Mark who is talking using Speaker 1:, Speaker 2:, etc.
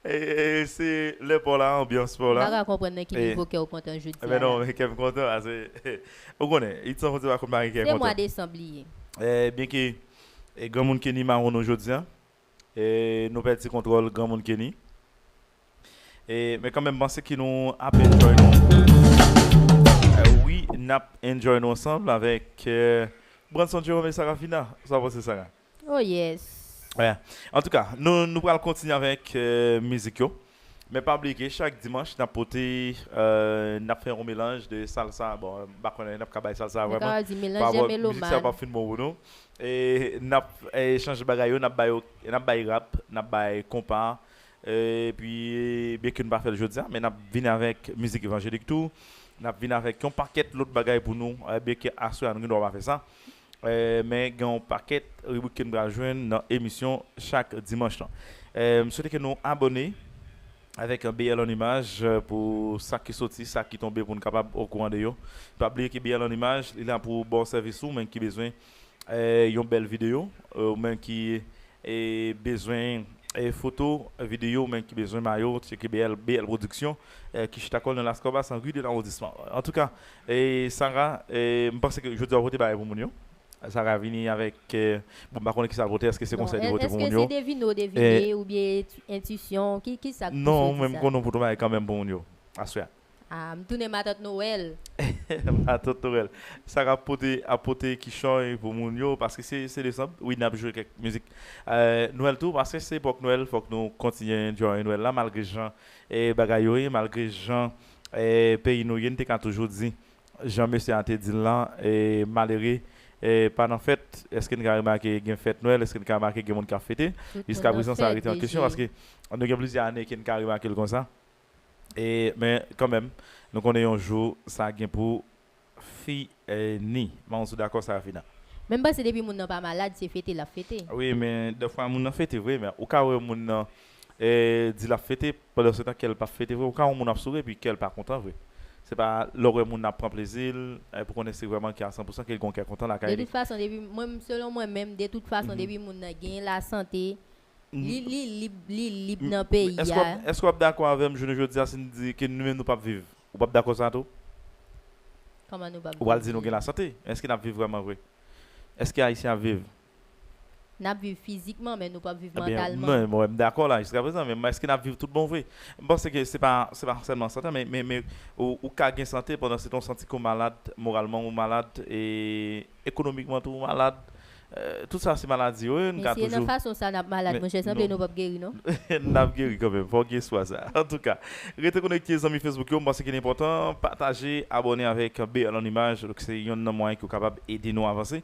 Speaker 1: Et c'est le pour la ambiance pour
Speaker 2: Je
Speaker 1: là.
Speaker 2: ne comprends pas qui
Speaker 1: Et
Speaker 2: niveau que vous content jeudi
Speaker 1: mais non,
Speaker 2: là.
Speaker 1: mais Kevin content, vous connaissez, ils sont pas comme Marie qui est
Speaker 2: C'est
Speaker 1: content.
Speaker 2: mois décembre lié.
Speaker 1: Bien que grand monde qui ni marron aujourd'hui, hein, et nous petit contrôle grand monde qui ni. Et mais quand même penser qu'ils nous a enjoy nous. Oui, n'a enjoy nous ensemble avec Branson Jerome et Sarafina. Ça va c'est ça.
Speaker 2: Oh yes.
Speaker 1: Ouais. En tout cas, nous allons continuer avec musique. Mais pas oublier que chaque dimanche, nous avons fait un mélange de salsa. Bon, on a fait salsa
Speaker 2: Mais
Speaker 1: vraiment.
Speaker 2: quand on dit
Speaker 1: Par
Speaker 2: mélanger
Speaker 1: rapport musique, ça va
Speaker 2: mélomane.
Speaker 1: finir pour nous. Et nous avons échangé de bagaille, nous avons rap, nous avons compas. Et puis, bien que nous ne pas faire le jeudi, mais nous avons venu avec musique évangélique tout. Nous avons venu avec un paquet d'autres bagailles pour nous. Bien que à ce nous ne devons pas faire ça. Mais il y a un paquet rubrique que nous allons joindre dans l'émission chaque dimanche. Je souhaite que nous abonnons avec un BL en image pour ça qui sorti, ça qui tombe pour nous capable au courant de yo. Pas oublier que BL en image, il est là pour bon service ou même qui besoin une belle vidéo ou même qui a besoin photo, vidéo, même qui besoin maillot, c'est que BL production qui est dans la scoba sans rue de l'arrondissement. En tout cas, Sarah, je pense que je dois voter pour mon ça va venir avec bon par contre qui ça voter est-ce que c'est
Speaker 2: Non,
Speaker 1: conseil de voter
Speaker 2: est-ce
Speaker 1: pour
Speaker 2: que
Speaker 1: mon
Speaker 2: c'est deviner,
Speaker 1: et
Speaker 2: deviner ou bien intuition qui ça pousse
Speaker 1: non
Speaker 2: dit
Speaker 1: même
Speaker 2: ça?
Speaker 1: qu'on nous pour quand même pour mon à soi.
Speaker 2: Ah, me tourner ma tante Noël.
Speaker 1: Attends Torel ça va apporter qui change pour mon parce que c'est décembre oui n'a joué quelques musique Noël tout parce que c'est époque Noël faut que nous continuions jouer Noël là malgré Jean et bagaille malgré Jean et pays nous y a toujours dit Jean monsieur a dit là et malheureux. Et pendant fête, est-ce qu'il y a remarqué qu'il y a une fête Noël, est-ce qu'il y a remarqué qu'il y a un monde qui a fêté?
Speaker 2: Tout le
Speaker 1: Jusqu'à
Speaker 2: monde en
Speaker 1: présent, ça a
Speaker 2: fait
Speaker 1: été en question
Speaker 2: déjà.
Speaker 1: parce que on a plusieurs années qu'il y a remarqué comme ça. Et, mais quand même, nous connaissons un jour, ça a pour fille ni. Mais on est d'accord, ça va finir.
Speaker 2: Même pas si depuis mon n'a pas malade, c'est fêté la fêté.
Speaker 1: Oui, mais des fois, mon a fêté, oui, mais au cas où mon dit la fêté, pendant ce temps qu'elle n'a pas fêté, au cas où mon a souri, puis qu'elle n'est pas content, oui. C'est pas l'heure où on prend plaisir pour qu'on ait vraiment qu'il y a 100% quelqu'un qui est content la
Speaker 2: De
Speaker 1: caille.
Speaker 2: toute façon, depuis, moi, selon moi-même, de toute façon, depuis mon a gagné la santé, libre dans le pays.
Speaker 1: Est-ce que vous êtes d'accord avec moi, je ne dis pas que nous ne pas vivre? Ou pas d'accord avec ça tout?
Speaker 2: Comment nous pas
Speaker 1: Ou elle dit nous avons la santé? Est-ce qu'il a vivre vraiment vrai? Est-ce qu'il y a ici à vivre?
Speaker 2: Nous vivons physiquement, mais nous pas vivre
Speaker 1: Eh bien,
Speaker 2: mentalement.
Speaker 1: non, moi, je suis d'accord là, jusqu'à présent, mais est-ce qu'il a vivre tout bon vrai? Je pense que c'est pas seulement santé, mais ou cas gain santé pendant que tu senti comme malade, moralement ou malade, et économiquement tout malade. Tout ça, c'est maladie, oui, nous
Speaker 2: Mais si
Speaker 1: avons
Speaker 2: de
Speaker 1: toujours.
Speaker 2: façon ça n'a malade,
Speaker 1: Mais
Speaker 2: moi je semble
Speaker 1: non.
Speaker 2: nous pas guérir, non?
Speaker 1: N'a guéri quand même, faut qu'il soit ça. En tout cas, restez connectés les amis Facebook, moi c'est qui est important, partager, abonner avec BL en image, donc c'est un moyen qui est capable d'aider nous à avancer.